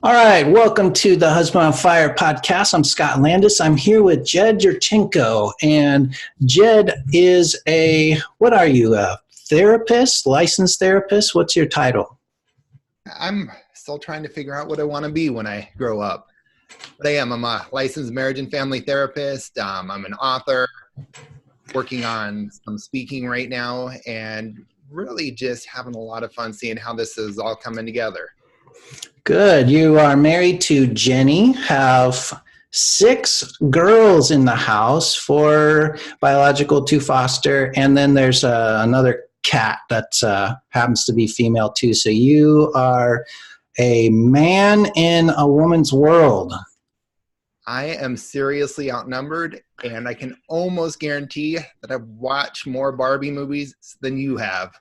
All right, welcome to the Husband on Fire podcast. I'm Scott Landis. I'm here with Jed Jurchenko, and Jed is what are you, a therapist, licensed therapist? What's your title? I'm still trying to figure out what I want to be when I grow up. But I'm a licensed marriage and family therapist. I'm an author, working on some speaking right now, and really just having a lot of fun seeing how this is all coming together. Good. You are married to Jenny, have 6 girls in the house, 4 biological, 2 foster, and then there's another cat that happens to be female too. So you are a man in a woman's world. I am seriously outnumbered, and I can almost guarantee that I've watched more Barbie movies than you have.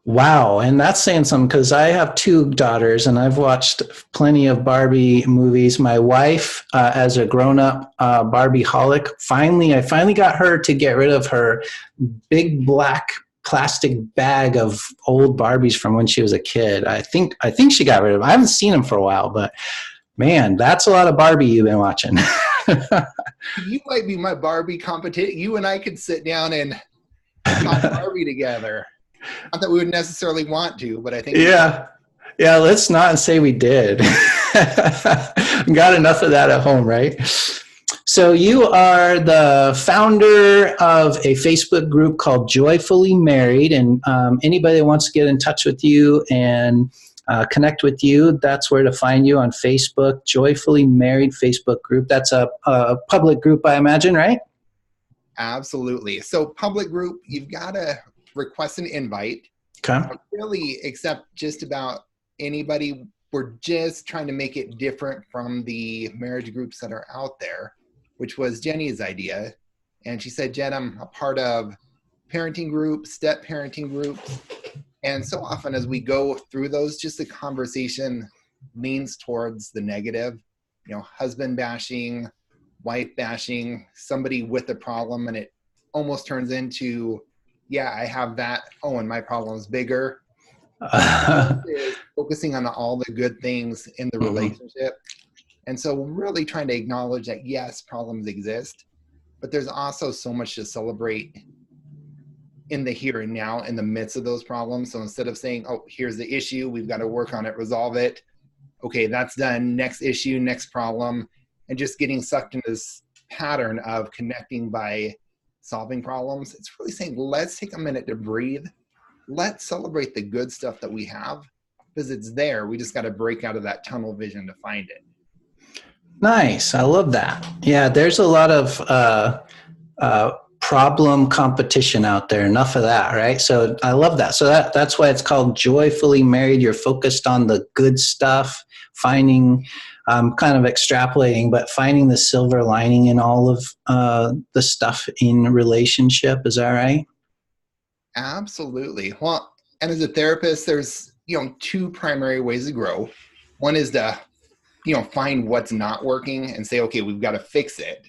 Wow, and that's saying something because I have 2 daughters and I've watched plenty of Barbie movies. My wife, as a grown-up Barbie-holic, I finally got her to get rid of her big black plastic bag of old Barbies from when she was a kid. I think she got rid of them. I haven't seen them for a while, but man, that's a lot of Barbie you've been watching. You might be my Barbie competition. You and I could sit down and talk Barbie together. Not that we would necessarily want to, but I think yeah, let's not say we did. Got enough of that at home, right? So you are the founder of a Facebook group called Joyfully Married, and anybody that wants to get in touch with you and connect with you, that's where to find you on Facebook. Joyfully Married Facebook group. That's a public group, I imagine, right? Absolutely. So public group, you've got to request an invite. Okay. Really accept just about anybody. We're just trying to make it different from the marriage groups that are out there, which was Jenny's idea. And she said, Jen, I'm a part of parenting groups, step parenting groups. And so often as we go through those, just the conversation leans towards the negative, husband bashing, wife bashing, somebody with a problem, and it almost turns into, yeah, I have that. Oh, and my problem's bigger. Focusing on all the good things in the relationship. And so really trying to acknowledge that, yes, problems exist, but there's also so much to celebrate in the here and now in the midst of those problems. So instead of saying, oh, here's the issue, we've got to work on it, resolve it. Okay, that's done. Next issue, next problem. And just getting sucked into this pattern of connecting by solving problems. It's really saying, let's take a minute to breathe. Let's celebrate the good stuff that we have because it's there. We just got to break out of that tunnel vision to find it. Nice. I love that. Yeah, there's a lot of problem competition out there. Enough of that, right? So I love that. So that's why it's called Joyfully Married. You're focused on the good stuff, finding kind of extrapolating, but finding the silver lining in all of the stuff in relationship. Is that right? Absolutely. Well, and as a therapist, there's, 2 primary ways to grow. One is to, find what's not working and say, okay, we've got to fix it.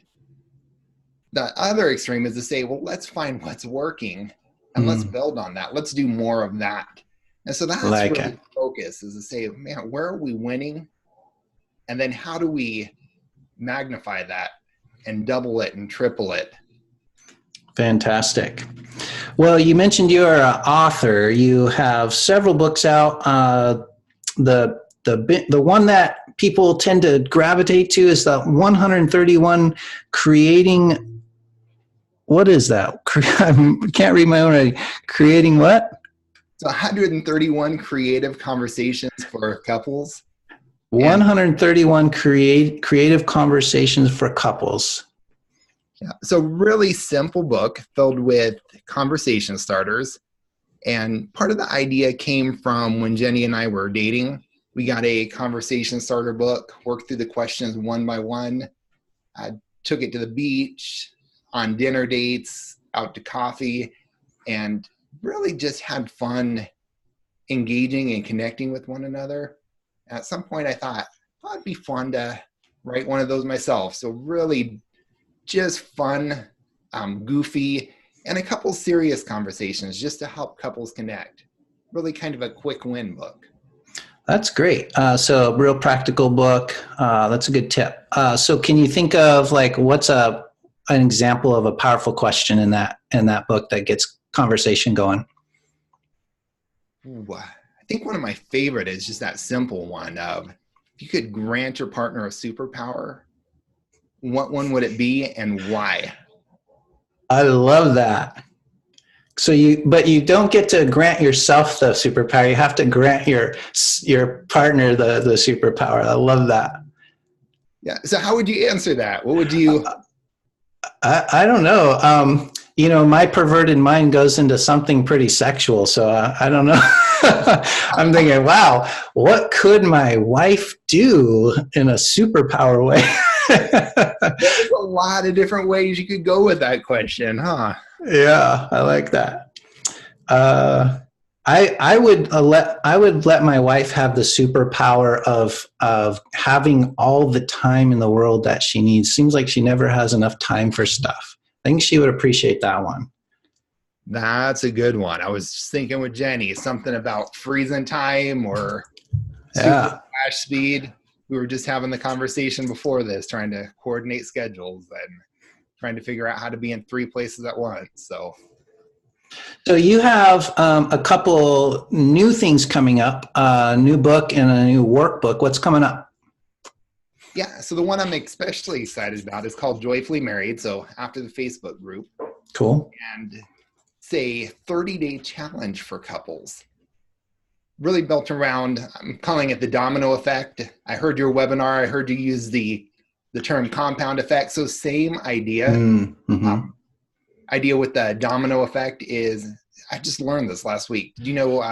The other extreme is to say, well, let's find what's working and let's build on that. Let's do more of that. And so that's really the focus, is to say, man, where are we winning? And then how do we magnify that and double it and triple it? Fantastic. Well, you mentioned you're an author. You have several books out. The one that people tend to gravitate to is the 131 creating. What is that? I can't read my own writing. Creating what? It's 131 creative conversations for couples. 131 creative conversations for couples. Yeah. So really simple book filled with conversation starters. And part of the idea came from when Jenny and I were dating. We got a conversation starter book, worked through the questions one by one, took it to the beach, on dinner dates, out to coffee, and really just had fun engaging and connecting with one another. At some point I thought, oh, it'd be fun to write one of those myself. So really just fun, goofy, and a couple serious conversations just to help couples connect. Really kind of a quick win book. That's great. So a real practical book. That's a good tip. So can you think of like what's an example of a powerful question in that book that gets conversation going? Ooh, I think one of my favorite is just that simple one of, if you could grant your partner a superpower, what one would it be and why? I love that. But you don't get to grant yourself the superpower. You have to grant your partner the superpower. I love that. Yeah. So how would you answer that? What would you? I don't know. My perverted mind goes into something pretty sexual, so I don't know. I'm thinking, wow, what could my wife do in a superpower way? There's a lot of different ways you could go with that question, huh? Yeah, I like that. I would let my wife have the superpower of having all the time in the world that she needs. Seems like she never has enough time for stuff. I think she would appreciate that one. That's a good one. I was just thinking with Jenny, something about freezing time or super Yeah. flash speed. We were just having the conversation before this, trying to coordinate schedules and trying to figure out how to be in 3 places at once. So you have a couple new things coming up, a new book and a new workbook. What's coming up? Yeah, so the one I'm especially excited about is called Joyfully Married. So after the Facebook group, Cool. and it's a 30-day challenge for couples. Really built around, I'm calling it the domino effect. I heard your webinar. I heard you use the term compound effect. So same idea. Mm-hmm. Idea with the domino effect is, I just learned this last week. Did you know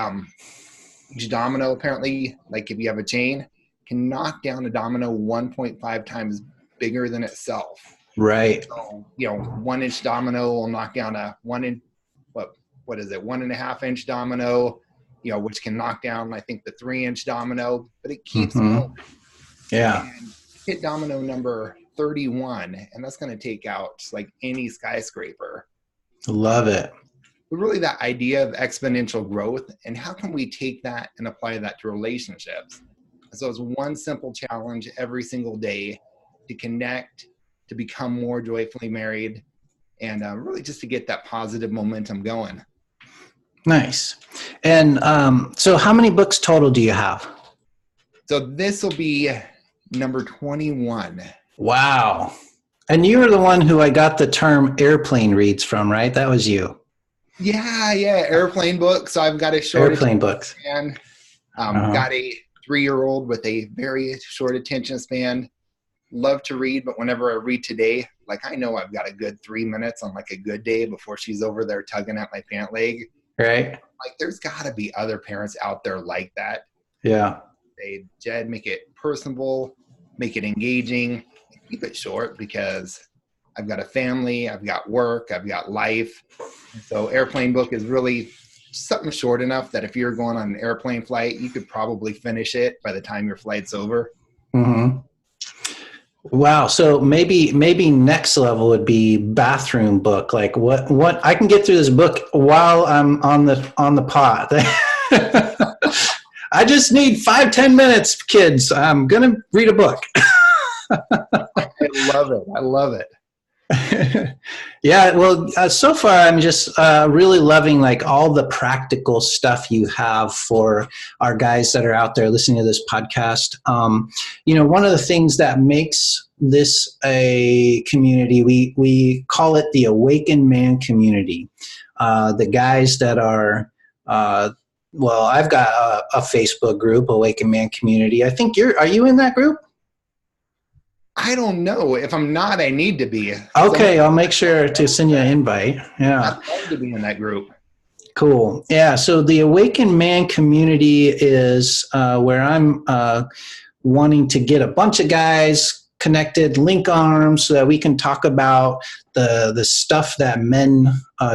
each domino apparently, like if you have a chain, can knock down a domino 1.5 times bigger than itself. Right. So, 1-inch domino will knock down a 1.5 inch domino, which can knock down, I think, the 3-inch domino, but it keeps going. Yeah. And hit domino number 31, and that's going to take out just like any skyscraper. Love it. But really that idea of exponential growth, and how can we take that and apply that to relationships? So it's one simple challenge every single day to connect, to become more joyfully married, and really just to get that positive momentum going. Nice. And so how many books total do you have? So this will be number 21. Wow. And you were the one who I got the term airplane reads from, right? That was you. Yeah, airplane book. So I've got a short airplane books. Span. Got a 3-year-old with a very short attention span. Love to read, but whenever I read today, like I know I've got a good 3 minutes on like a good day before she's over there tugging at my pant leg. Right. Like there's got to be other parents out there like that. Yeah. They, Jed, make it personable, make it engaging, keep it short because I've got a family, I've got work, I've got life. So airplane book is really something short enough that if you're going on an airplane flight, you could probably finish it by the time your flight's over. Mm-hmm. Wow. So maybe next level would be bathroom book. Like what I can get through this book while I'm on the pot. I just need 5-10 minutes, kids. I'm going to read a book. I love it. Yeah. Well, so far I'm just really loving like all the practical stuff you have for our guys that are out there listening to this podcast. One of the things that makes this a community, we call it the Awakened Man community. The guys that are, I've got a Facebook group, Awakened Man community. I think are you in that group? I don't know. If I'm not, I need to be. Okay, I'll make sure to send you an invite. Yeah. I'd love to be in that group. Cool. Yeah, so the Awakened Man community is where I'm wanting to get a bunch of guys connected, link arms, so that we can talk about the stuff that men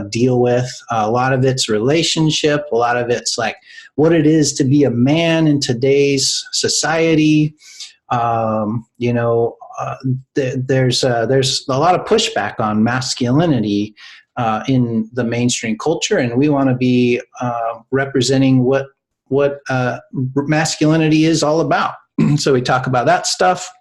deal with. A lot of it's relationship. A lot of it's like what it is to be a man in today's society. There's a lot of pushback on masculinity in the mainstream culture, and we want to be representing what what masculinity is all about. So we talk about that stuff,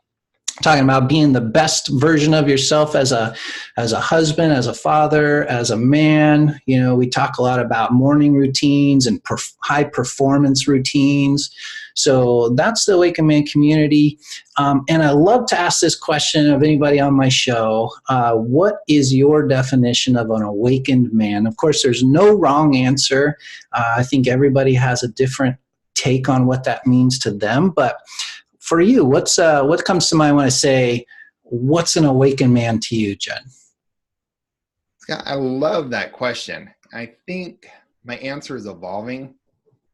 talking about being the best version of yourself as a husband, as a father, as a man. You know, we talk a lot about morning routines and high performance routines. So that's the Awakened Man community. And I love to ask this question of anybody on my show. What is your definition of an awakened man? Of course, there's no wrong answer. I think everybody has a different take on what that means to them. But for you, what comes to mind when I say, what's an awakened man to you, Jed? Scott, I love that question. I think my answer is evolving.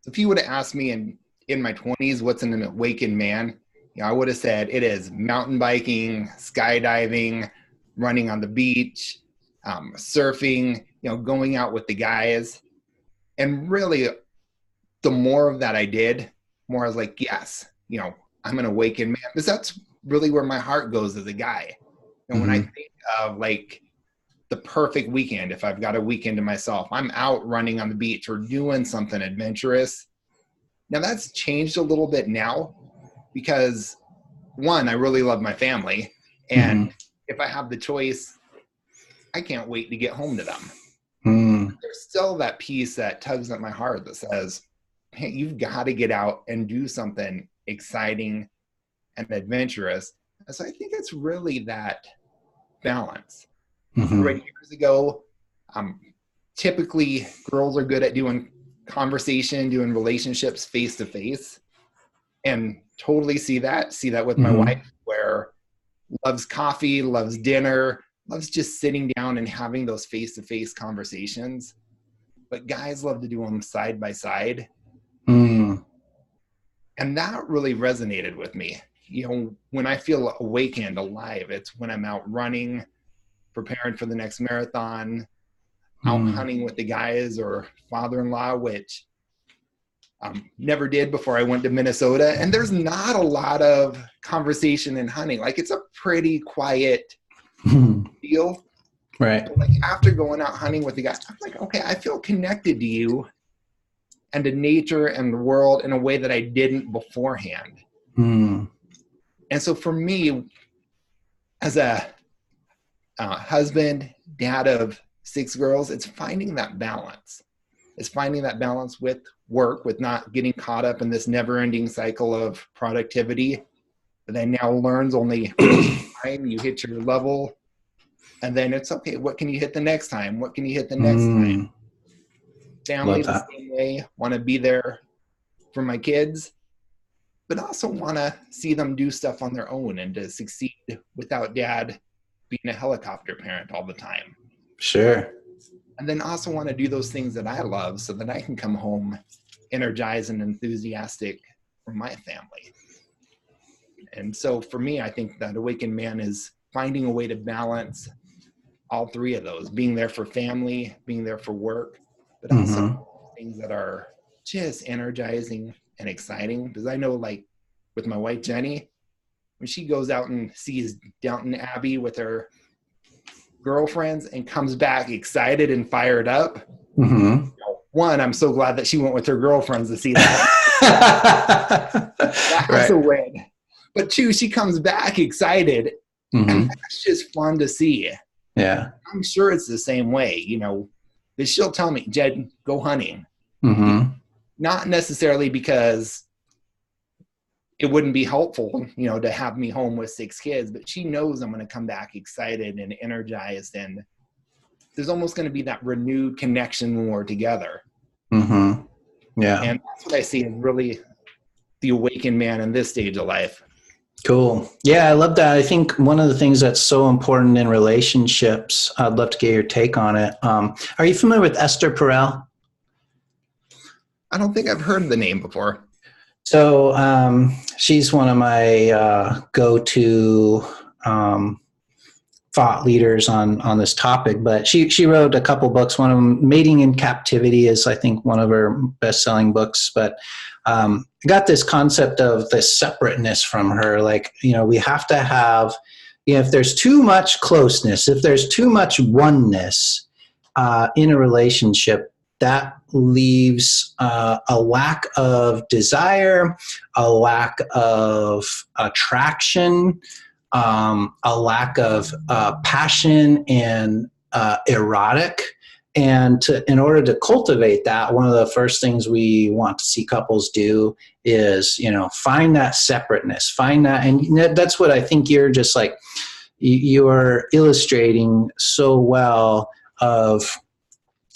So if you would have asked me in my 20s, what's an awakened man? You know, I would have said it is mountain biking, skydiving, running on the beach, surfing, you know, going out with the guys. And really, the more of that I did, more I was like, yes, you know, I'm an awakened man, because that's really where my heart goes as a guy. And when I think of like the perfect weekend, if I've got a weekend to myself, I'm out running on the beach or doing something adventurous. Now that's changed a little bit now, because one, I really love my family. And if I have the choice, I can't wait to get home to them. There's still that piece that tugs at my heart that says, hey, you've got to get out and do something exciting and adventurous. And so I think it's really that balance. Right, years ago, typically girls are good at doing conversation, doing relationships face to face, and totally see that with my wife, where loves coffee, loves dinner, loves just sitting down and having those face to face conversations. But guys love to do them side by side. And that really resonated with me. You know, when I feel awakened, alive, it's when I'm out running, preparing for the next marathon, out hunting with the guys, or father-in-law, which never did before I went to Minnesota. And there's not a lot of conversation in hunting. Like, it's a pretty quiet deal. Right. But like, after going out hunting with the guys, I'm like, okay, I feel connected to you and to nature and the world in a way that I didn't beforehand. And so for me, as a husband, dad of 6 girls, it's finding that balance. It's finding that balance with work, with not getting caught up in this never-ending cycle of productivity that I now learns only time you hit your level. And then it's okay, what can you hit the next time? What can you hit the next time? Family the same way, want to be there for my kids, but also want to see them do stuff on their own and to succeed without dad being a helicopter parent all the time. Sure. And then also want to do those things that I love so that I can come home energized and enthusiastic for my family. And so for me, I think that awakened man is finding a way to balance all 3 of those, being there for family, being there for work, but also things that are just energizing and exciting. Because I know, like with my wife, Jenny, when she goes out and sees Downton Abbey with her girlfriends and comes back excited and fired up, you know, one, I'm so glad that she went with her girlfriends to see that. That's a win. But 2, she comes back excited, and that's just fun to see. Yeah. I'm sure it's the same way, you know, that she'll tell me, Jed, go hunting. Not necessarily because it wouldn't be helpful, you know, to have me home with 6 kids, but she knows I'm going to come back excited and energized, and there's almost going to be that renewed connection when we're together. Yeah. And that's what I see as really the awakened man in this stage of life. Cool. Yeah, I love that. I think one of the things that's so important in relationships, I'd love to get your take on it. Are you familiar with Esther Perel? I don't think I've heard the name before. So she's one of my go-to thought leaders on this topic, but she wrote a couple books. One of them, Mating in Captivity, is I think one of her best-selling books. But I got this concept of the separateness from her. Like, you know, we have to have, you know, if there's too much closeness, if there's too much oneness in a relationship, that leaves a lack of desire, a lack of attraction, a lack of passion and erotic. And in order to cultivate that, one of the first things we want to see couples do is, find that separateness, find that. And that's what I think you're just like, you're illustrating so well of,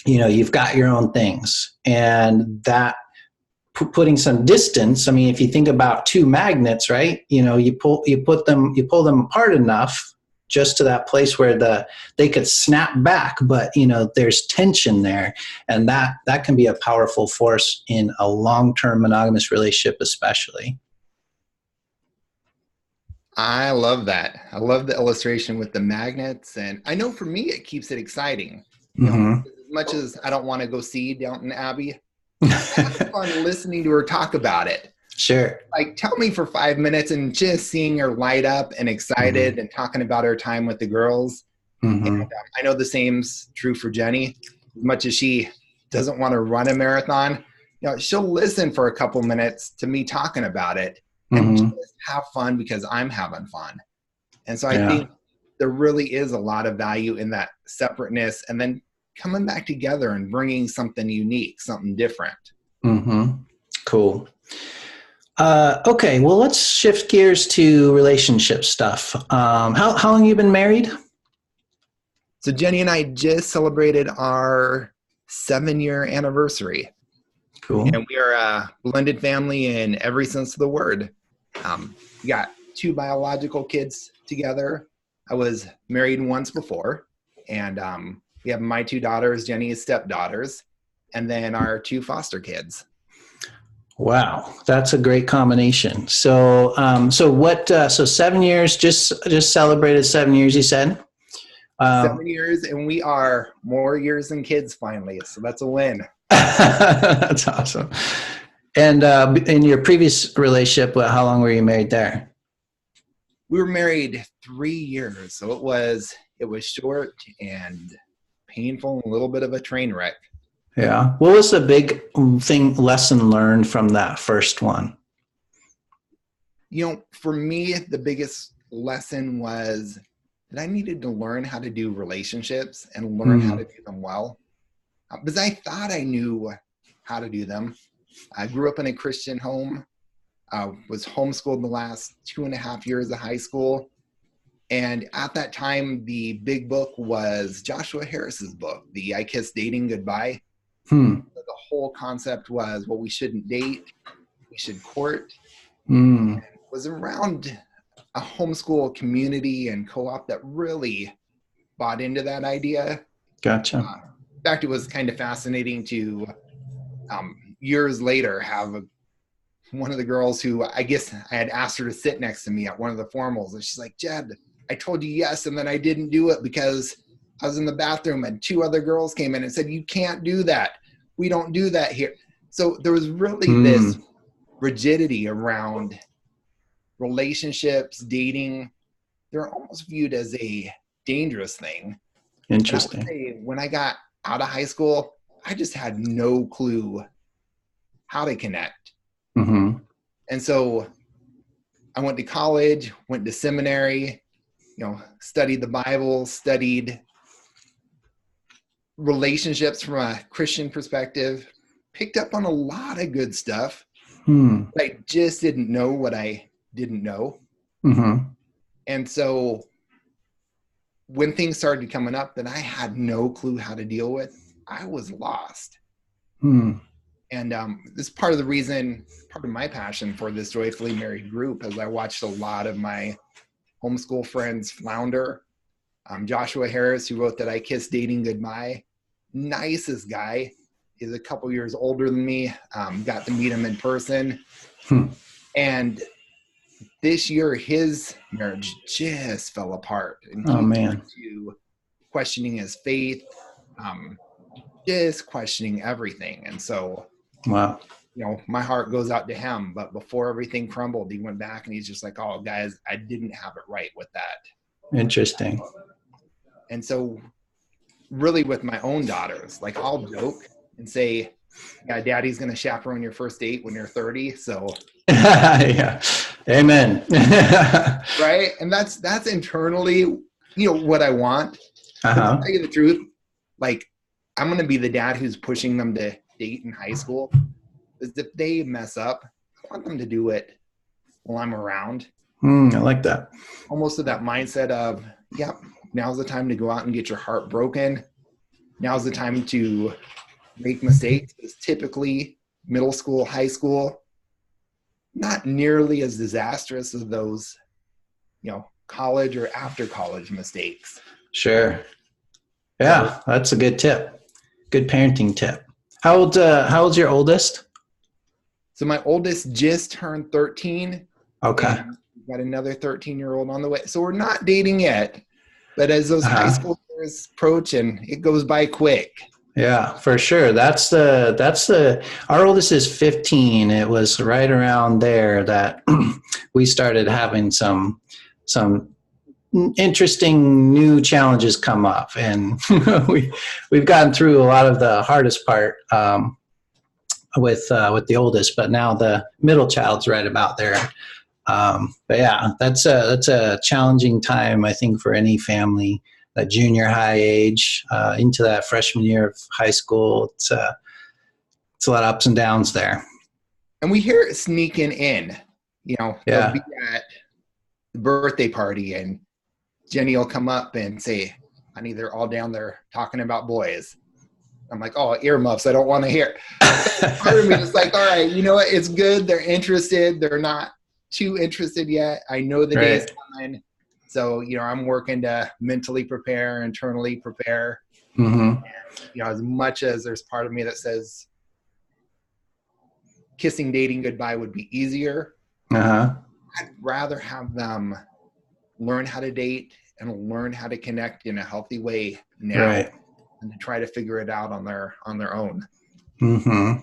you've got your own things, and that putting some distance. I mean, if you think about two magnets, right? You pull them apart enough just to that place where they could snap back, but there's tension there, and that can be a powerful force in a long-term monogamous relationship, especially. I love that. I love the illustration with the magnets, and I know for me it keeps it exciting. Mm-hmm. As much as I don't want to go see Downton Abbey, I have fun listening to her talk about it. Sure. Like, tell me for 5 minutes and just seeing her light up and excited, mm-hmm. and talking about her time with the girls. Mm-hmm. And I know the same's true for Jenny. As much as she doesn't want to run a marathon, she'll listen for a couple minutes to me talking about it, and mm-hmm. just have fun because I'm having fun. And so I think there really is a lot of value in that separateness, and then coming back together and bringing something unique, something different. Mm-hmm. Cool. Okay, well, let's shift gears to relationship stuff. How long have you been married? So Jenny and I just celebrated our 7-year anniversary. Cool. And we are a blended family in every sense of the word. We got 2 biological kids together. I was married once before, and we have my 2 daughters, Jenny's stepdaughters, and then our 2 foster kids. Wow, that's a great combination. So, so 7 years, just celebrated 7 years, you said? 7 years, and we are more years than kids finally. So that's a win. That's awesome. And in your previous relationship, how long were you married there? We were married 3 years. So it was short and painful, and a little bit of a train wreck. Yeah. What was the big lesson learned from that first one? For me, the biggest lesson was that I needed to learn how to do relationships and learn how to do them well. Because I thought I knew how to do them. I grew up in a Christian home, was homeschooled the last 2.5 years of high school. And at that time, the big book was Joshua Harris's book, the I Kissed Dating Goodbye. The whole concept was, well, we shouldn't date, we should court. It was around a homeschool community and co-op that really bought into that idea. Gotcha. In fact, it was kind of fascinating to years later have one of the girls who I guess I had asked her to sit next to me at one of the formals, and she's like, Jed, I told you yes, and then I didn't do it because I was in the bathroom and 2 other girls came in and said, you can't do that. We don't do that here. So there was really this rigidity around relationships, dating. They're almost viewed as a dangerous thing. Interesting. And I would say, when I got out of high school, I just had no clue how to connect. Mm-hmm. And so I went to college, went to seminary, studied the Bible, studied relationships from a Christian perspective, picked up on a lot of good stuff. But I just didn't know what I didn't know. Mm-hmm. And so when things started coming up that I had no clue how to deal with, I was lost. And this is part of the reason, part of my passion for this Joyfully Married group, as I watched a lot of my homeschool friends flounder. Joshua Harris, who wrote that I Kissed Dating Goodbye, nicest guy. He's a couple years older than me. Got to meet him in person. And this year, his marriage just fell apart. And he man. To questioning his faith, just questioning everything. And so, wow. My heart goes out to him. But before everything crumbled, he went back and he's just like, oh, guys, I didn't have it right with that. Interesting. And so really with my own daughters, like I'll joke and say, Yeah, daddy's going to chaperone your first date when you're 30. So, Yeah. Amen. right. And that's internally, what I want. But to Uh-huh. tell you the truth, like, I'm going to be the dad who's pushing them to date in high school. Because if they mess up, I want them to do it while I'm around. I like that. Almost with that mindset of, yep, now's the time to go out and get your heart broken. Now's the time to make mistakes. It's typically middle school, high school, not nearly as disastrous as those, college or after college mistakes. Sure. Yeah, that's a good tip. Good parenting tip. How old's your oldest? So my oldest just turned 13. Okay. And we've got another 13-year-old on the way. So we're not dating yet. But as those high school years approach, and it goes by quick. Yeah, for sure. That's the our oldest is 15. It was right around there that we started having some interesting new challenges come up, and we've gotten through a lot of the hardest part with the oldest, but now the middle child's right about there. But yeah, that's a challenging time, I think, for any family. That junior high age into that freshman year of high school, it's a lot of ups and downs there. And we hear it sneaking in. They'll be at the birthday party, and Jenny will come up and say, "Honey, they're all down there talking about boys." I'm like, "Oh, earmuffs! I don't want to hear." Part of me is like, "All right, you know what? It's good. They're interested. They're not too interested yet. I know the day is coming." So, I'm working to mentally prepare, internally prepare. Mm-hmm. And, as much as there's part of me that says kissing dating goodbye would be easier, I'd rather have them learn how to date and learn how to connect in a healthy way now and to try to figure it out on their own. Mm-hmm.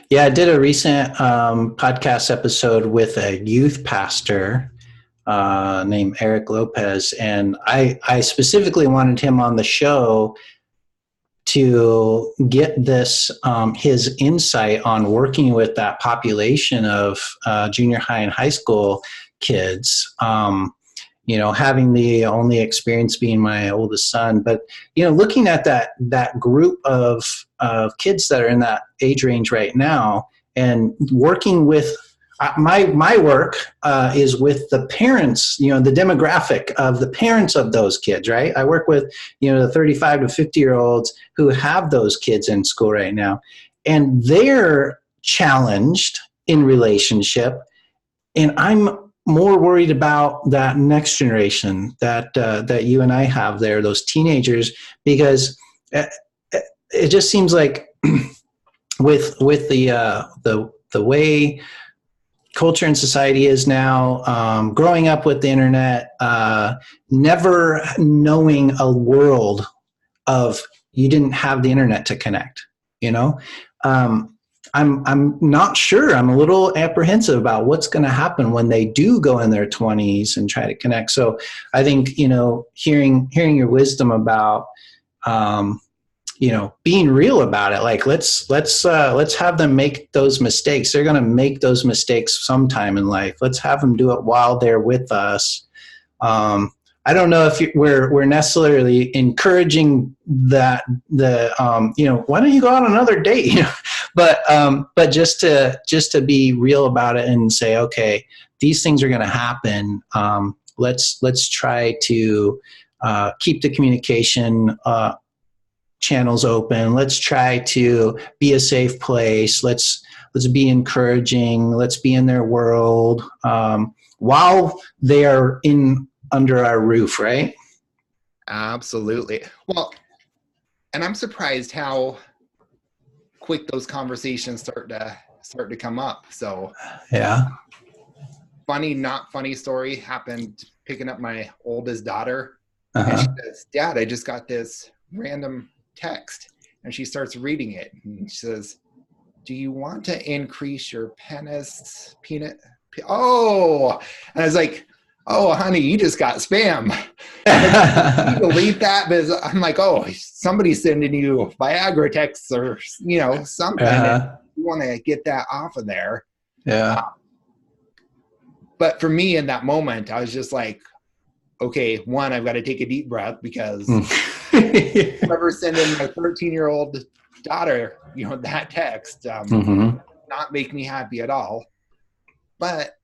Yeah, I did a recent podcast episode with a youth pastor named Eric Lopez, and I specifically wanted him on the show to get this his insight on working with that population of junior high and high school kids. Having the only experience being my oldest son, but looking at that group of kids that are in that age range right now, and working with my work is with the parents, the demographic of the parents of those kids, right? I work with, the 35 to 50-year-olds who have those kids in school right now, and they're challenged in relationship. And I'm more worried about that next generation that you and I have there, those teenagers, because it just seems like with the way culture and society is now, growing up with the internet, never knowing a world of you didn't have the internet to connect. I'm not sure. I'm a little apprehensive about what's going to happen when they do go in their 20s and try to connect. So I think hearing your wisdom about being real about it. Like let's have them make those mistakes. They're going to make those mistakes sometime in life. Let's have them do it while they're with us. I don't know if we're necessarily encouraging that why don't you go on another date? But just to be real about it and say, okay, these things are going to happen. Let's try to keep the communication channels open. Let's try to be a safe place. Let's be encouraging. Let's be in their world while they are under our roof, right? Absolutely. Well, and I'm surprised how quick those conversations start to come up. So yeah. Funny, not funny story happened picking up my oldest daughter. And she says, "Dad, I just got this random text." And she starts reading it, and she says, "Do you want to increase your penis?" Oh, and I was like, oh, honey, you just got spam. You delete that because I'm like, oh, somebody's sending you Viagra texts or, something. And you want to get that off of there. Yeah. But for me in that moment, I was just like, okay, one, I've got to take a deep breath because whoever's sending my 13-year-old daughter, that text, not make me happy at all. But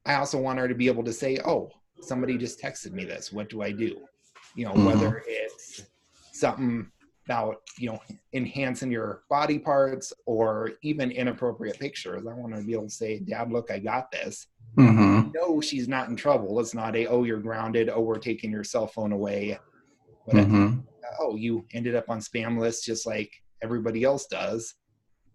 I also want her to be able to say, oh, somebody just texted me this. What do I do? Whether it's something about, enhancing your body parts or even inappropriate pictures. I want to be able to say, Dad, look, I got this. No, she's not in trouble. It's not oh, you're grounded. Oh, we're taking your cell phone away. But oh, you ended up on spam lists just like everybody else does.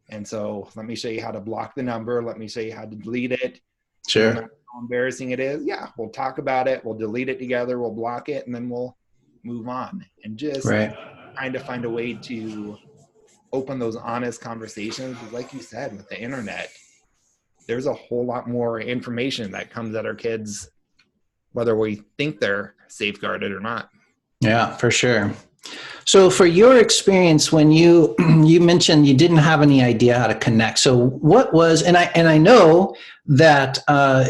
And so let me show you how to block the number. Let me show you how to delete it. Sure. How embarrassing it is. Yeah, we'll talk about it. We'll delete it together. We'll block it, and then we'll move on. And just trying to find a way to open those honest conversations. Like you said, with the internet, there's a whole lot more information that comes at our kids, whether we think they're safeguarded or not. Yeah, for sure. So for your experience, when you mentioned you didn't have any idea how to connect, so what was, and I know that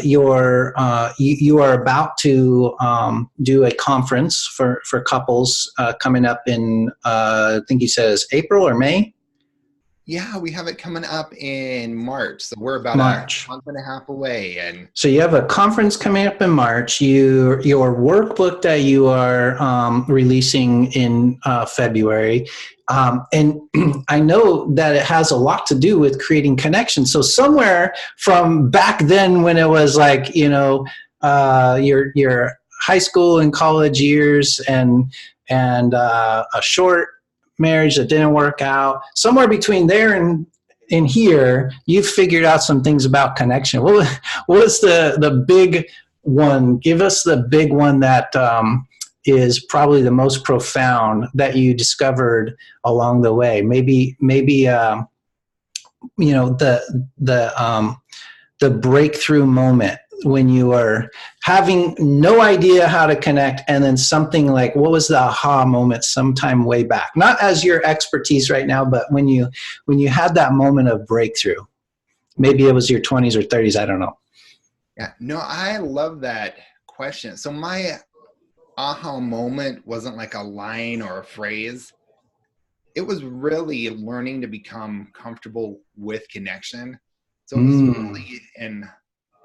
you are about to do a conference for couples coming up in I think you said it's April or May? Yeah, we have it coming up in March. So we're about March. a month and a half away. And so you have a conference coming up in March. Your workbook that you are releasing in February. And I know that it has a lot to do with creating connections. So somewhere from back then when it was like, your high school and college years and a short marriage that didn't work out, somewhere between there and in here, you've figured out some things about connection. What was the big one? Give us the big one that is probably the most profound that you discovered along the way. Maybe the breakthrough moment when you are having no idea how to connect, and then something like, what was the aha moment sometime way back? Not as your expertise right now, but when you had that moment of breakthrough. Maybe it was your 20s or 30s, I don't know. Yeah, no, I love that question. So my aha moment wasn't like a line or a phrase. It was really learning to become comfortable with connection. So it was really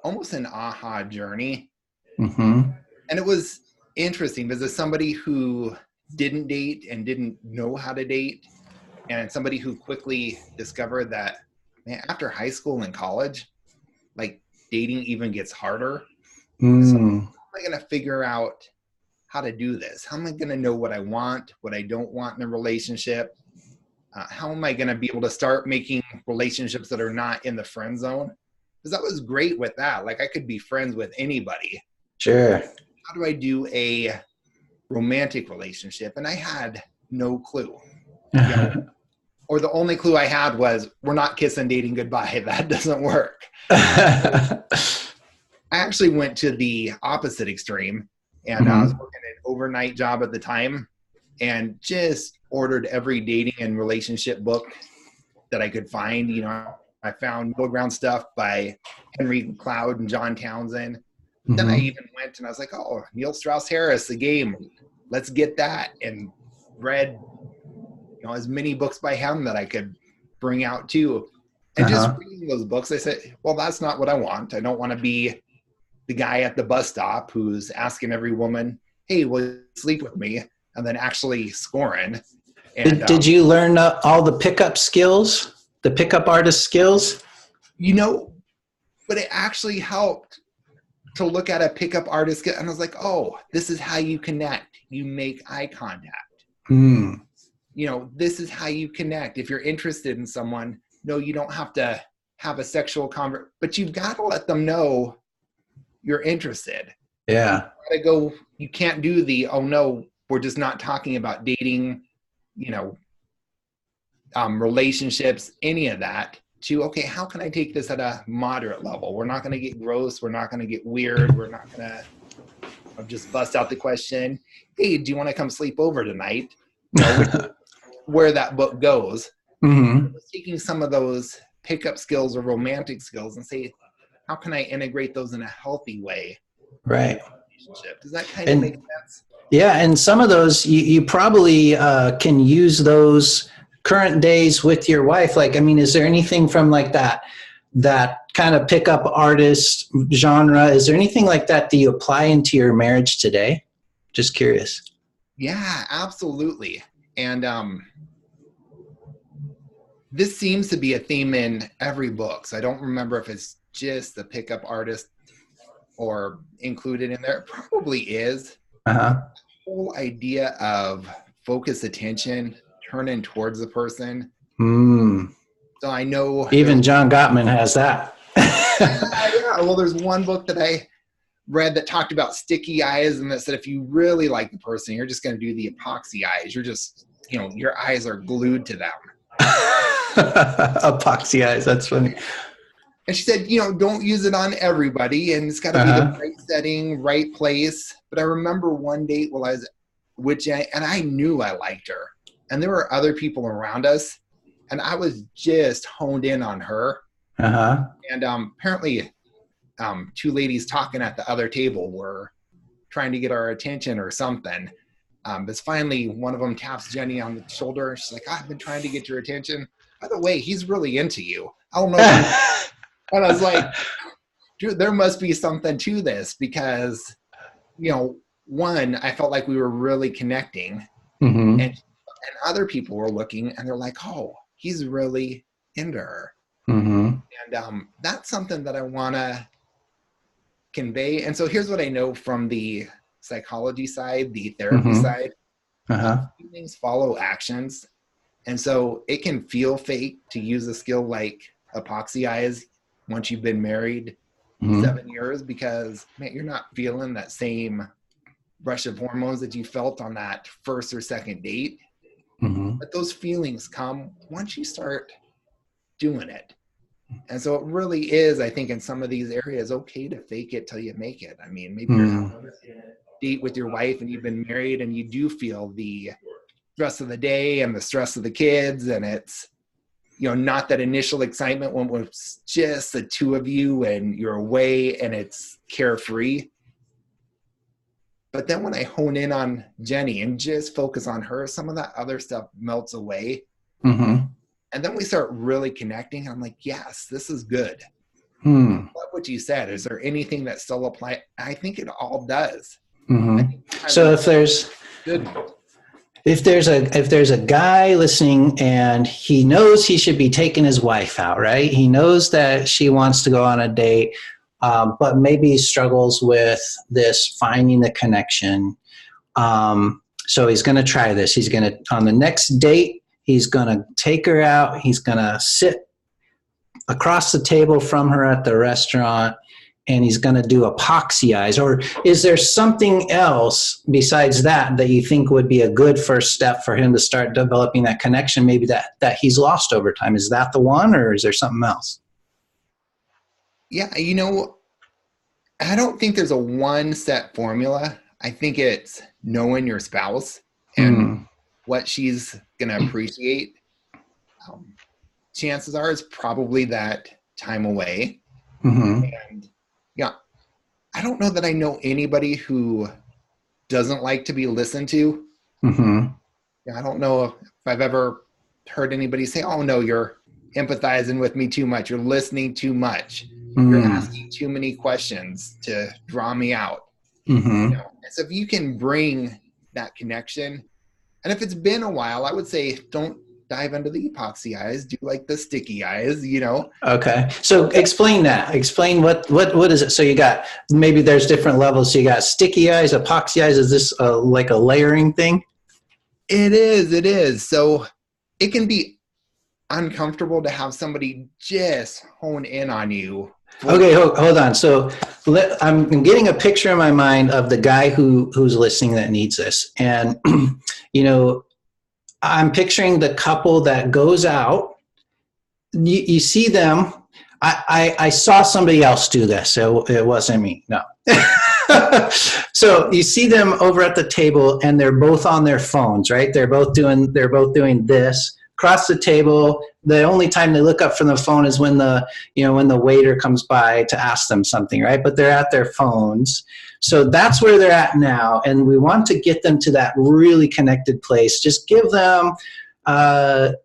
almost an aha journey. And it was interesting because as somebody who didn't date and didn't know how to date, and somebody who quickly discovered that, man, after high school and college, like dating even gets harder. So how am I going to figure out how to do this? How am I going to know what I want, what I don't want in a relationship? How am I going to be able to start making relationships that are not in the friend zone? Because that was great with that. Like I could be friends with anybody. Sure. How do I do a romantic relationship? And I had no clue. Or the only clue I had was, we're not kissing, dating, goodbye. That doesn't work. I actually went to the opposite extreme, and I was working an overnight job at the time and just ordered every dating and relationship book that I could find. I found Middle Ground Stuff by Henry Cloud and John Townsend. Then I even went and I was like, oh, Neil Strauss Harris, The Game. Let's get that. And read, as many books by him that I could bring out too. And just reading those books, I said, well, that's not what I want. I don't want to be the guy at the bus stop who's asking every woman, hey, will you sleep with me? And then actually scoring. And, did you learn all the pickup skills, the pickup artist skills? But it actually helped to look at a pickup artist, and I was like, oh, this is how you connect. You make eye contact. This is how you connect. If you're interested in someone, no, you don't have to have a sexual conversation, but you've got to let them know you're interested. Yeah. You can't do the, oh no, we're just not talking about dating, relationships, any of that, to, okay, how can I take this at a moderate level? We're not going to get gross. We're not going to get weird. We're not going to I'll just bust out the question, hey, do you want to come sleep over tonight? You know, which is where that book goes. Mm-hmm. Taking some of those pickup skills or romantic skills and say, how can I integrate those in a healthy way? Right. Relationship. Does that kind of make sense? Yeah, and some of those you probably can use those current days with your wife. Like, I mean, is there anything from like that kind of pickup artist genre? Is there anything like that you apply into your marriage today? Just curious. Yeah, absolutely. And this seems to be a theme in every book. So I don't remember if it's just the pickup artist or included in there. It probably is. Uh-huh. The whole idea of focus attention, turning towards the person. So I know even John Gottman has that. yeah. Well, there's one book that I read that talked about sticky eyes, and that said if you really like the person, you're just going to do the epoxy eyes. You're just, you know, your eyes are glued to them. Epoxy eyes. That's funny. And she said, you know, don't use it on everybody, and it's got to be the right setting, right place. But I remember one date while I was with Jenny, and I knew I liked her, and there were other people around us, and I was just honed in on her. And apparently, two ladies talking at the other table were trying to get our attention or something. But finally, one of them taps Jenny on the shoulder. She's like, I've been trying to get your attention. By the way, he's really into you. I don't know. And I was like, dude, there must be something to this because, you know, one, I felt like we were really connecting. And other people were looking and they're like, oh, he's really into her. And that's something that I want to convey. And so here's what I know from the psychology side, the therapy side. Feelings follow actions. And so it can feel fake to use a skill like epoxy eyes once you've been married 7 years, because man, you're not feeling that same rush of hormones that you felt on that first or second date. But those feelings come once you start doing it. And so it really is, I think, in some of these areas, okay to fake it till you make it. I mean, maybe you're having a date with your wife and you've been married and you do feel the stress of the day and the stress of the kids, and it's, you know, not that initial excitement when it's just the two of you and you're away and it's carefree. But then when I hone in on Jenny and just focus on her, some of that other stuff melts away. And then we start really connecting. I'm like, yes, this is good. Love what you said. Is there anything that still applies? I think it all does. So if there's a guy listening and he knows he should be taking his wife out, right? He knows that she wants to go on a date, but maybe he struggles with this finding the connection. So he's going to try this. He's going to, on the next date, he's going to take her out. He's going to sit across the table from her at the restaurant, and he's going to do epoxy eyes. Or is there something else besides that you think would be a good first step for him to start developing that connection, maybe that he's lost over time? Is that the one, or is there something else? Yeah, you know, I don't think there's a one set formula. I think it's knowing your spouse and what she's going to appreciate. Chances are it's probably that time away. And yeah, I don't know that I know anybody who doesn't like to be listened to. Yeah, I don't know if I've ever heard anybody say, oh no, you're empathizing with me too much. You're listening too much. You're asking too many questions to draw me out. You know? And so if you can bring that connection, and if it's been a while, I would say don't dive into the epoxy eyes. Do like the sticky eyes, you know? Okay. So explain that. Explain what is it? So you got, maybe there's different levels. So you got sticky eyes, epoxy eyes. Is this like a layering thing? It is. So it can be uncomfortable to have somebody just hone in on you. Okay, hold on. So I'm getting a picture in my mind of the guy who's listening that needs this. And, you know, I'm picturing the couple that goes out. You see them. I saw somebody else do this. So it wasn't me. No. So you see them over at the table and they're both on their phones, right? They're both doing this across the table. The only time they look up from the phone is when the waiter comes by to ask them something, right? But they're at their phones. So that's where they're at now. And we want to get them to that really connected place. Just give them,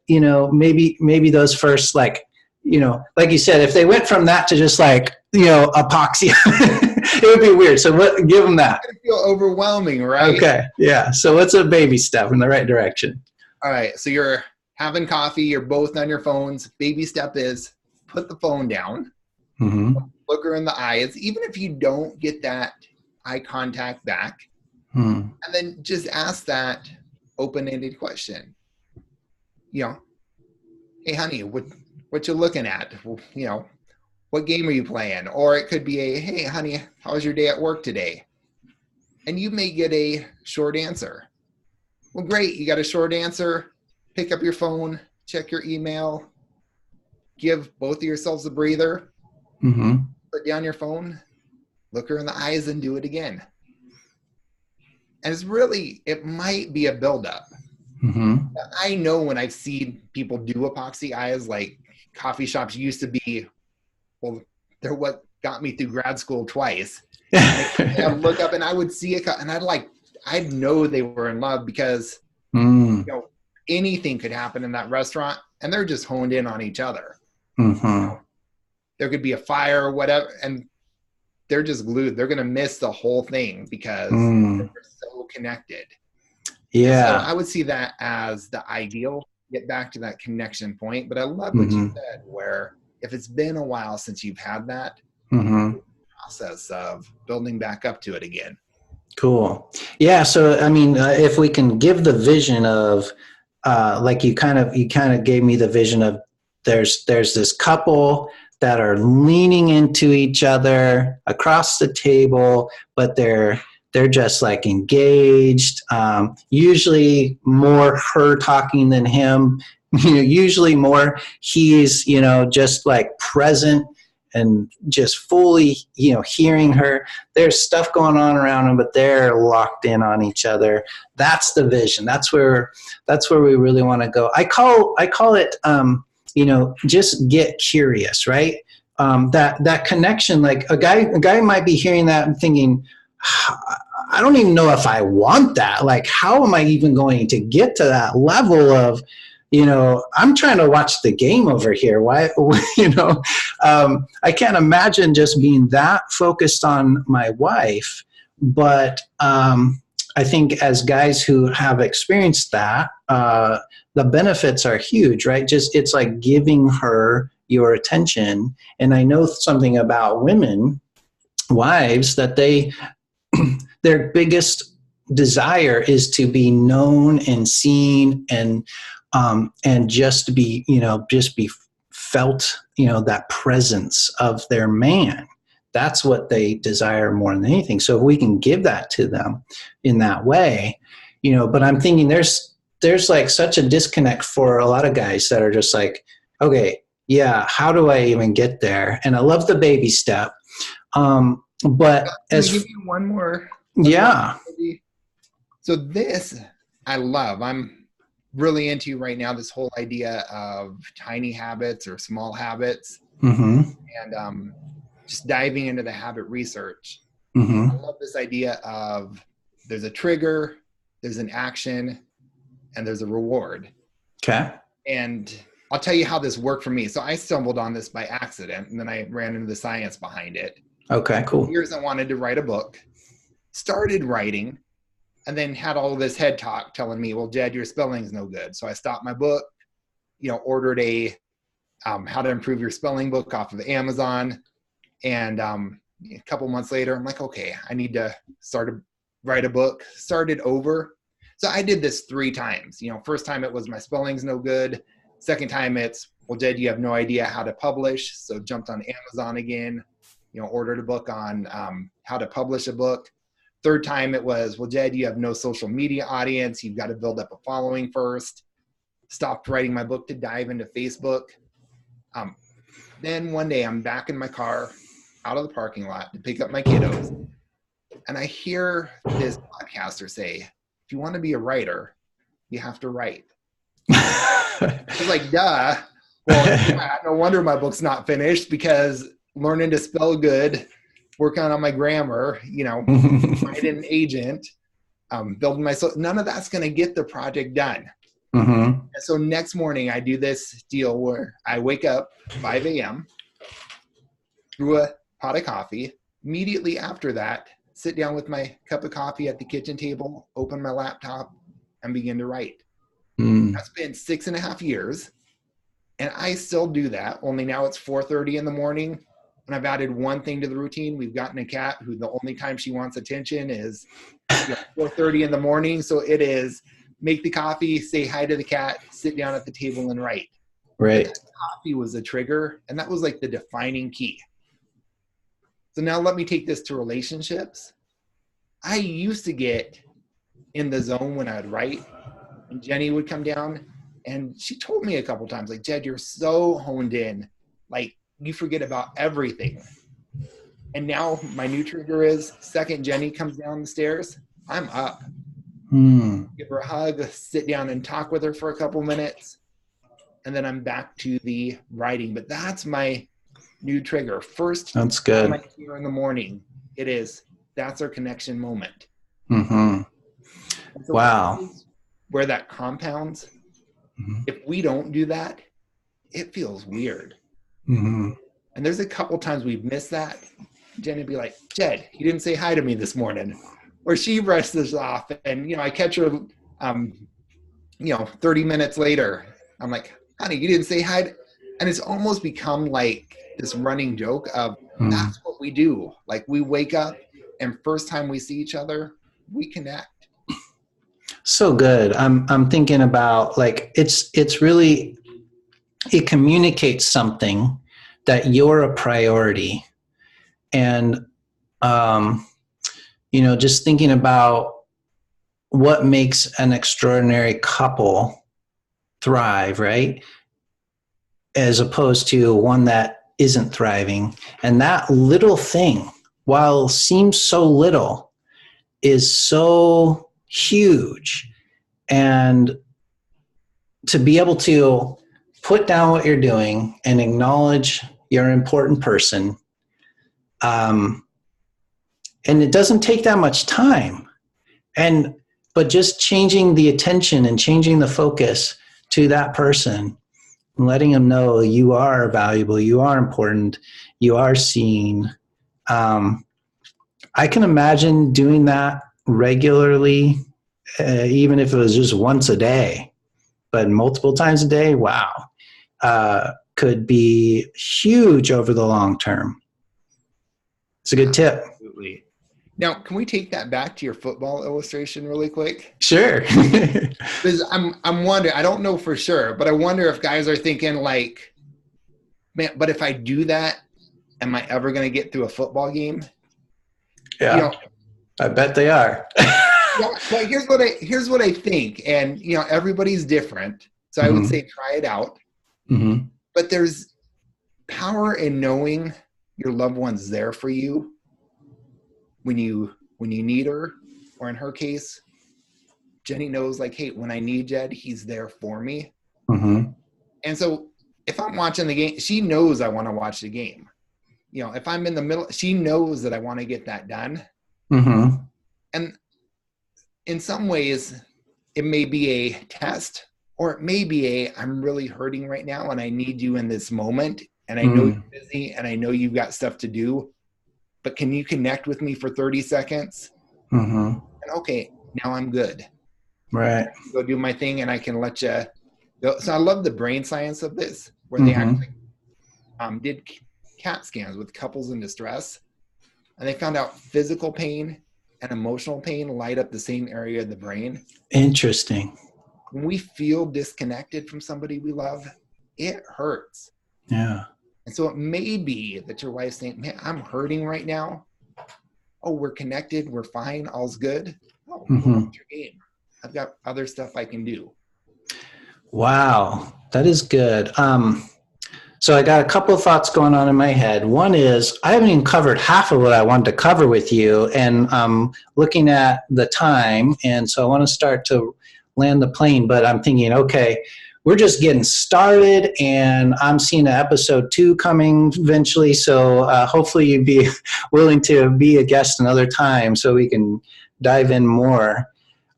maybe those first, like you said, if they went from that to just like, epoxy, it would be weird. So give them that. It's going to feel overwhelming, right? Okay. Yeah. So what's a baby step in the right direction? All right. So you're having coffee. You're both on your phones. Baby step is put the phone down. Mm-hmm. Look her in the eyes. Even if you don't get that eye contact back. Mm. And then just ask that open-ended question. Hey, honey, what you looking at? What game are you playing? Or it could be hey, honey, how was your day at work today? And you may get a short answer. Well, great. You got a short answer. Pick up your phone, check your email, give both of yourselves a breather, Mm-hmm. put down your phone, look her in the eyes and do it again. And it might be a buildup. Mm-hmm. I know when I've seen people do epoxy eyes, like coffee shops used to be, well, they're what got me through grad school twice. I'd look up and I would see it and I'd know they were in love because, anything could happen in that restaurant and they're just honed in on each other. Mm-hmm. There could be a fire or whatever, and they're just glued. They're going to miss the whole thing because they're so connected. Yeah. So I would see that as the ideal, get back to that connection point. But I love what you said, where if it's been a while since you've had that process of building back up to it again. Cool. Yeah. So, I mean, if we can give the vision of, like you kind of gave me the vision of there's this couple that are leaning into each other across the table, but they're just like engaged, usually more her talking than him, usually more he's, just like present and just fully, hearing her. There's stuff going on around them, but they're locked in on each other. That's the vision. That's where we really want to go. I call it, just get curious, right? That connection, like a guy might be hearing that and thinking, I don't even know if I want that. Like, how am I even going to get to that level of, I'm trying to watch the game over here. Why, I can't imagine just being that focused on my wife. But I think as guys who have experienced that, the benefits are huge, right? Just, it's like giving her your attention. And I know something about wives, that their biggest desire is to be known and seen and just be felt, that presence of their man. That's what they desire more than anything. So if we can give that to them in that way, but I'm thinking there's like such a disconnect for a lot of guys that are just like, okay, yeah, how do I even get there? And I love the baby step. But Can I give you one more? Yeah. So this I love. I'm really into right now, this whole idea of tiny habits or small habits, and just diving into the habit research. I love this idea of there's a trigger, there's an action, and there's a reward. Okay. And I'll tell you how this worked for me. So I stumbled on this by accident, and then I ran into the science behind it. Okay, cool. For years I wanted to write a book, started writing, and then had all this head talk telling me, well, Jed, your spelling's no good. So I stopped my book, ordered a How to Improve Your Spelling book off of Amazon. And a couple months later, I'm like, okay, I need to write a book, started over. So I did this 3 times. First time it was my spelling's no good. Second time it's, well, Jed, you have no idea how to publish. So jumped on Amazon again, ordered a book on how to publish a book. Third time it was, well, Jed, you have no social media audience. You've got to build up a following first. Stopped writing my book to dive into Facebook. Then one day I'm back in my car out of the parking lot to pick up my kiddos. And I hear this podcaster say, if you want to be a writer, you have to write. I was like, duh. Well, yeah, no wonder my book's not finished, because learning to spell good, working on my grammar, finding an agent, building myself, none of that's going to get the project done. And so next morning I do this deal where I wake up 5 a.m., brew a pot of coffee. Immediately after that, sit down with my cup of coffee at the kitchen table, open my laptop, and begin to write. That's been 6.5 years. And I still do that, only now it's 4:30 in the morning. And I've added one thing to the routine. We've gotten a cat who the only time she wants attention is 4:30 in the morning. So it is make the coffee, say hi to the cat, sit down at the table and write. Right. But that coffee was a trigger, and that was like the defining key. So now let me take this to relationships. I used to get in the zone when I'd write, and Jenny would come down, and she told me a couple times, like, Jed, you're so honed in, like you forget about everything. And now my new trigger is, second Jenny comes down the stairs, I'm up. Give her a hug, sit down and talk with her for a couple minutes, and then I'm back to the writing. But that's my new trigger. First, that's good. Like here in the morning, that's our connection moment. So wow. Where that compounds, if we don't do that, it feels weird. And there's a couple times we've missed that. Jenny would be like, Jed, you didn't say hi to me this morning. Or she brushed this off, and I catch her 30 minutes later. I'm like, honey, you didn't say hi. And it's almost become like this running joke of that's what we do. Like we wake up, and first time we see each other, we connect. So good. I'm thinking about, like, it's really, it communicates something that you're a priority. And just thinking about what makes an extraordinary couple thrive, right? As opposed to one that isn't thriving. And that little thing, while seems so little, is so huge. And to be able to put down what you're doing and acknowledge you're an important person, and it doesn't take that much time. But just changing the attention and changing the focus to that person and letting them know you are valuable, you are important, you are seen. I can imagine doing that regularly, even if it was just once a day, but multiple times a day, wow, could be huge over the long term. It's a good tip. Absolutely. Now, can we take that back to your football illustration really quick? Sure. Because I'm wondering, I don't know for sure, but I wonder if guys are thinking like, man, but if I do that, am I ever going to get through a football game? Yeah, I bet they are. Yeah, but here's what I think, and everybody's different, so I would say try it out. But there's power in knowing your loved one's there for you when you need her, or in her case, Jenny knows, like, hey, when I need Jed, he's there for me. And so if I'm watching the game, she knows I want to watch the game. If I'm in the middle, she knows that I want to get that done. And in some ways, it may be a test, or it may be I'm really hurting right now and I need you in this moment. And I know you're busy and I know you've got stuff to do, but can you connect with me for 30 seconds? And okay, now I'm good. Right. Go do my thing and I can let you go. So I love the brain science of this, where they actually did CAT scans with couples in distress, and they found out physical pain and emotional pain light up the same area of the brain. Interesting. When we feel disconnected from somebody we love, it hurts. Yeah. And so it may be that your wife's saying, man, I'm hurting right now. Oh, we're connected. We're fine. All's good. Oh, watch your game. I've got other stuff I can do. Wow. That is good. So I got a couple of thoughts going on in my head. One is I haven't even covered half of what I wanted to cover with you, and I'm looking at the time, and so I want to start to land the plane. But I'm thinking, okay, we're just getting started, and I'm seeing an episode 2 coming eventually. So hopefully you'd be willing to be a guest another time so we can dive in more.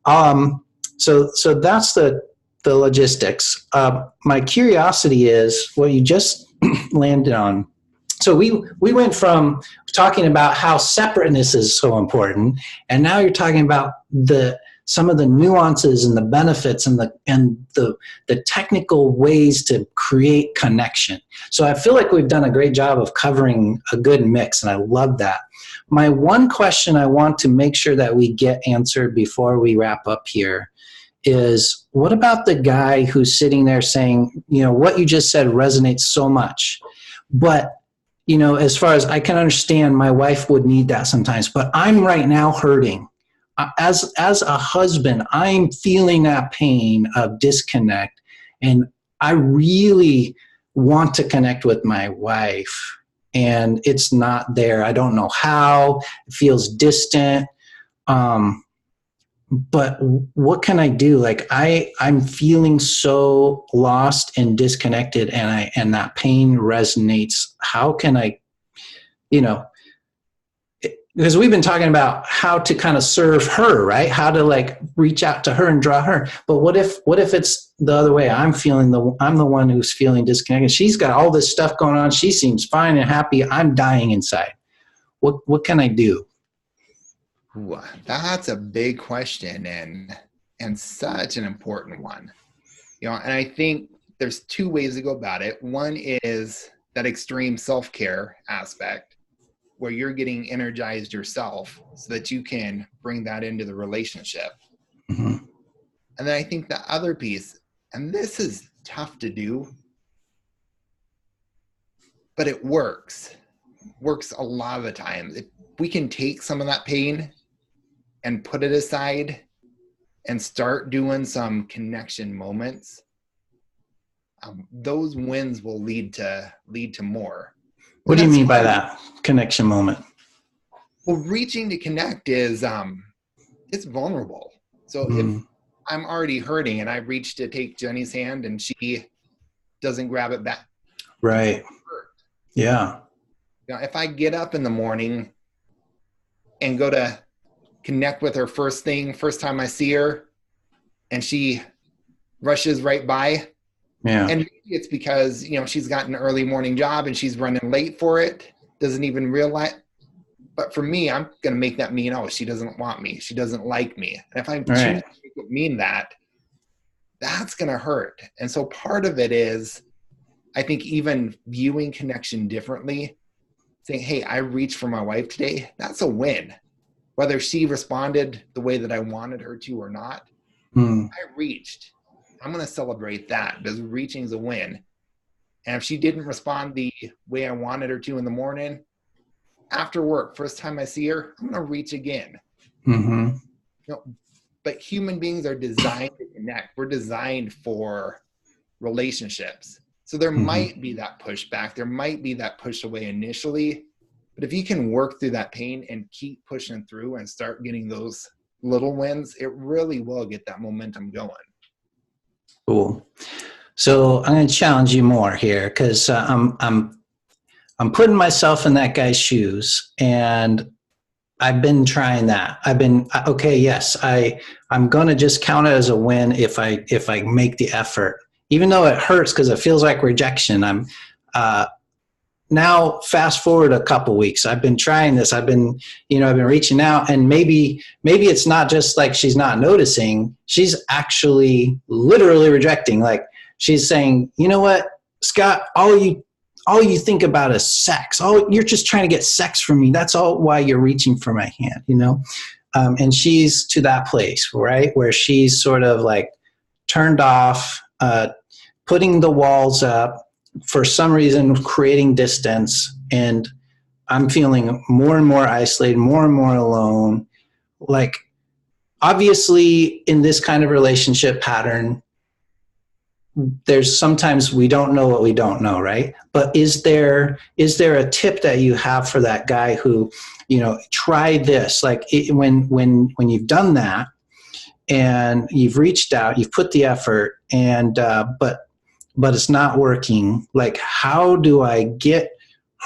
So that's the logistics. My curiosity is what you just landed on. So we went from talking about how separateness is so important, and now you're talking about some of the nuances and the benefits and the technical ways to create connection. So I feel like we've done a great job of covering a good mix, and I love that. My one question I want to make sure that we get answered before we wrap up here is, what about the guy who's sitting there saying, what you just said resonates so much, but as far as I can understand, my wife would need that sometimes, but I'm right now hurting. As a husband, I'm feeling that pain of disconnect, and I really want to connect with my wife, and it's not there. I don't know how. It feels distant. But what can I do? Like I'm feeling so lost and disconnected, and that pain resonates. How can I, because we've been talking about how to kind of serve her, right? How to reach out to her and draw her. But what if it's the other way? I'm the one who's feeling disconnected. She's got all this stuff going on. She seems fine and happy. I'm dying inside. What can I do? Ooh, that's a big question and such an important one. And I think there's 2 ways to go about it. One is that extreme self-care aspect where you're getting energized yourself so that you can bring that into the relationship. Mm-hmm. And then I think the other piece, and this is tough to do, but it works a lot of the time. If we can take some of that pain and put it aside and start doing some connection moments, those wins will lead to more. What do you mean by that connection moment? Well, reaching to connect is it's vulnerable. So if I'm already hurting and I reach to take Jenny's hand and she doesn't grab it back, right? Yeah. If I get up in the morning and go to connect with her first time I see her, and she rushes right by. Yeah. And it's because, she's got an early morning job and she's running late for it, doesn't even realize. But for me, I'm going to make that mean, she doesn't want me. She doesn't like me. And if I choose to mean that, that's going to hurt. And so part of it is, I think, even viewing connection differently, saying, hey, I reached for my wife today. That's a win. Whether she responded the way that I wanted her to or not, I reached. I'm going to celebrate that because reaching is a win. And if she didn't respond the way I wanted her to in the morning, after work, first time I see her, I'm going to reach again. Mm-hmm. But human beings are designed to connect. We're designed for relationships. So there might be that pushback. There might be that push away initially. But if you can work through that pain and keep pushing through and start getting those little wins, it really will get that momentum going. Cool. So I'm going to challenge you more here because I'm putting myself in that guy's shoes, and I've been trying that. Yes, I'm going to just count it as a win if I make the effort, even though it hurts because it feels like rejection. I'm now fast forward a couple weeks. I've been trying this. I've been reaching out, and maybe it's not just like she's not noticing. She's actually literally rejecting. Like she's saying, you know what, Scott, all you think about is sex. You're just trying to get sex from me. That's all why you're reaching for my hand, and she's to that place, right, where she's sort of like turned off, putting the walls up, for some reason creating distance, and I'm feeling more and more isolated, more and more alone. Like obviously in this kind of relationship pattern, there's sometimes we don't know what we don't know, right? But is there a tip that you have for that guy who, try this, like when you've done that and you've reached out, you've put the effort, and but it's not working. Like, how do I get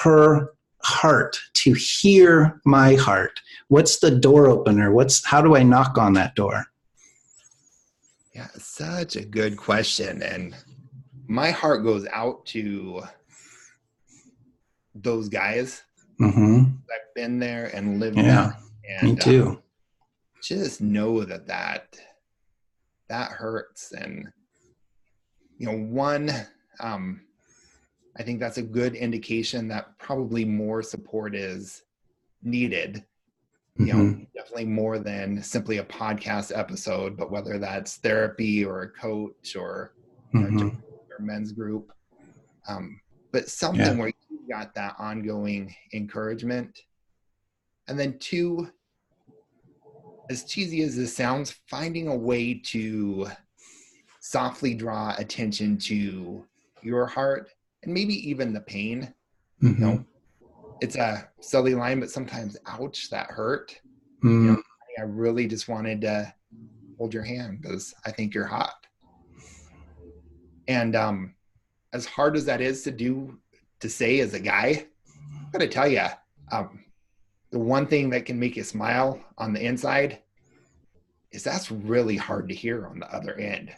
her heart to hear my heart? What's the door opener? How do I knock on that door? Yeah, such a good question. And my heart goes out to those guys. Mm-hmm. I've been there and lived Yeah, there. And me too. Just know that hurts. And, I think that's a good indication that probably more support is needed. Definitely more than simply a podcast episode, but whether that's therapy or a coach or or men's group, but something where you got that ongoing encouragement. And then two, as cheesy as this sounds, finding a way to softly draw attention to your heart and maybe even the pain. It's a silly line, but sometimes, ouch, that hurt. I really just wanted to hold your hand because I think you're hot. And as hard as that is to say as a guy, I'm going to tell you, the one thing that can make you smile on the inside is that's really hard to hear on the other end.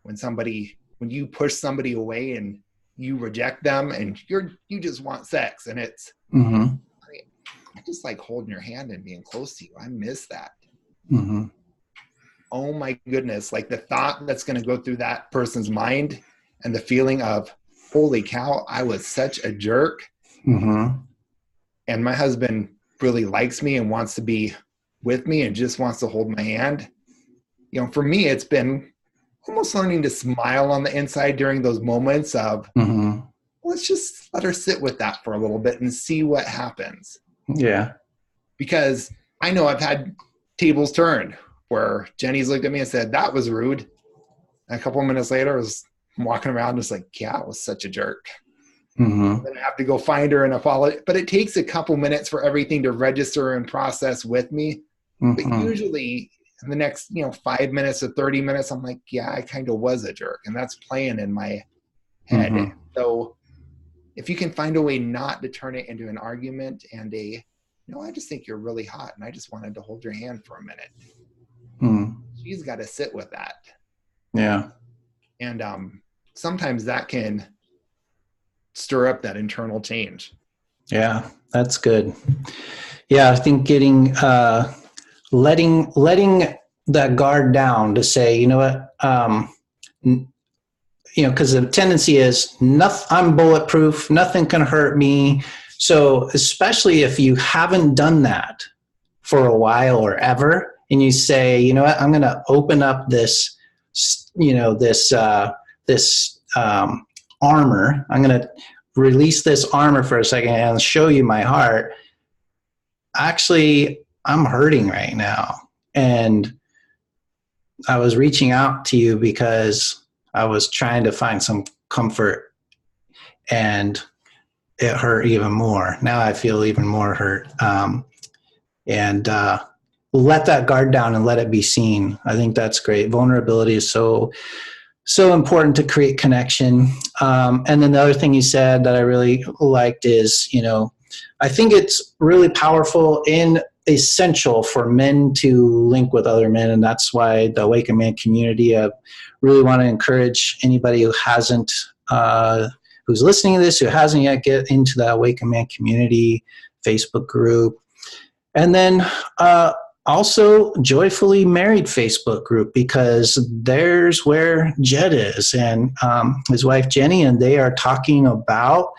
When you push somebody away and you reject them and you just want sex, and it's, I just like holding your hand and being close to you. I miss that. Oh my goodness. Like the thought that's going to go through that person's mind and the feeling of, holy cow, I was such a jerk. And my husband really likes me and wants to be with me and just wants to hold my hand. For me, it's been almost learning to smile on the inside during those moments of, let's just let her sit with that for a little bit and see what happens. Yeah. Because I know I've had tables turned where Jenny's looked at me and said, that was rude. And a couple of minutes later, I was walking around just like, yeah, I was such a jerk. Then I have to go find her and apologize. But it takes a couple minutes for everything to register and process with me. But usually in the next, 5 minutes or 30 minutes, I'm like, yeah, I kind of was a jerk. And that's playing in my head. So if you can find a way not to turn it into an argument and I just think you're really hot and I just wanted to hold your hand for a minute. She's got to sit with that. Yeah. And sometimes that can stir up that internal change. Yeah, that's good. Yeah, I think getting letting that guard down to say, you know what, because the tendency is, I'm bulletproof, nothing can hurt me. So especially if you haven't done that for a while or ever, and you say, you know what, I'm going to open up this, this armor. I'm going to release this armor for a second and show you my heart. Actually, I'm hurting right now. And I was reaching out to you because I was trying to find some comfort, and it hurt even more. Now I feel even more hurt. And let that guard down and let it be seen. I think that's great. Vulnerability is so important to create connection. And then the other thing you said that I really liked is, I think it's really powerful and essential for men to link with other men. And that's why the Awakened Man community, I really want to encourage anybody who hasn't, who's listening to this, who hasn't yet, get into the Awakened Man community Facebook group. And then also Joyfully Married Facebook group, because there's where Jed is and his wife Jenny, and they are talking about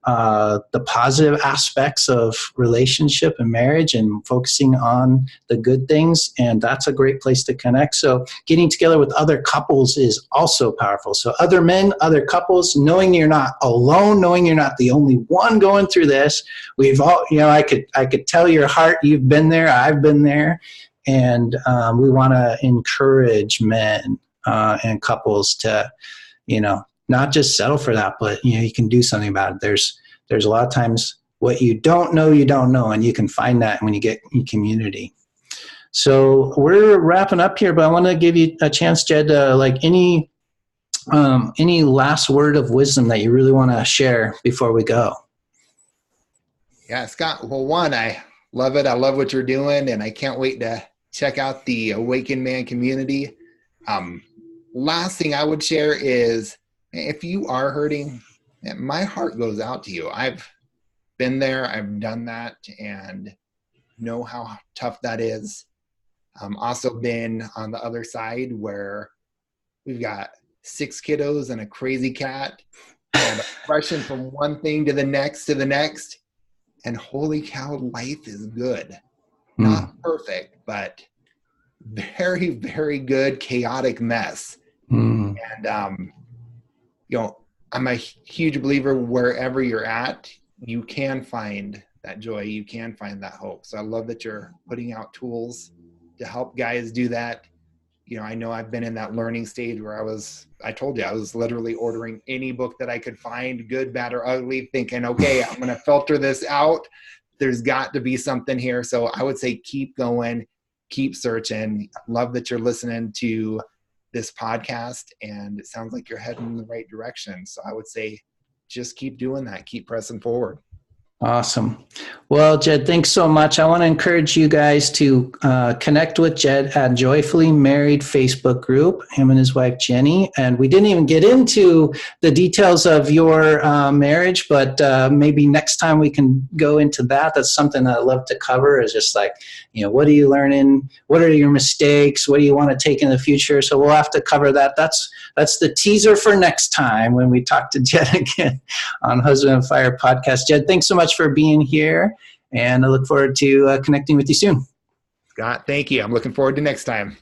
the positive aspects of relationship and marriage and focusing on the good things. And that's a great place to connect. So getting together with other couples is also powerful. So other men, other couples, knowing you're not alone, knowing you're not the only one going through this. We've all, I could tell your heart, you've been there, I've been there. And we want to encourage men and couples to, not just settle for that, but you can do something about it. There's a lot of times what you don't know, and you can find that when you get in community. So we're wrapping up here, but I want to give you a chance, Jed, any last word of wisdom that you really want to share before we go? Yeah, Scott. Well, one, I love it. I love what you're doing, and I can't wait to check out the Awakened Man community. Last thing I would share is, if you are hurting, my heart goes out to you. I've been there. I've done that and know how tough that is. Also been on the other side where we've got 6 kiddos and a crazy cat and rushing from one thing to the next. And holy cow, life is good. Not perfect, but very, very good, chaotic mess. And, I'm a huge believer wherever you're at, you can find that joy. You can find that hope. So I love that you're putting out tools to help guys do that. I know I've been in that learning stage where I told you, I was literally ordering any book that I could find, good, bad, or ugly, thinking, okay, I'm going to filter this out. There's got to be something here. So I would say keep going, keep searching. Love that you're listening to this podcast, and it sounds like you're heading in the right direction. So I would say just keep doing that. Keep pressing forward. Awesome. Well, Jed, thanks so much. I want to encourage you guys to connect with Jed at Joyfully Married Facebook group, him and his wife, Jenny. And we didn't even get into the details of your marriage, but maybe next time we can go into that. That's something I love to cover, is just what are you learning? What are your mistakes? What do you want to take in the future? So we'll have to cover that. That's the teaser for next time when we talk to Jed again on Husband and Fire podcast. Jed, thanks so much for being here, and I look forward to connecting with you soon. Scott, thank you. I'm looking forward to next time.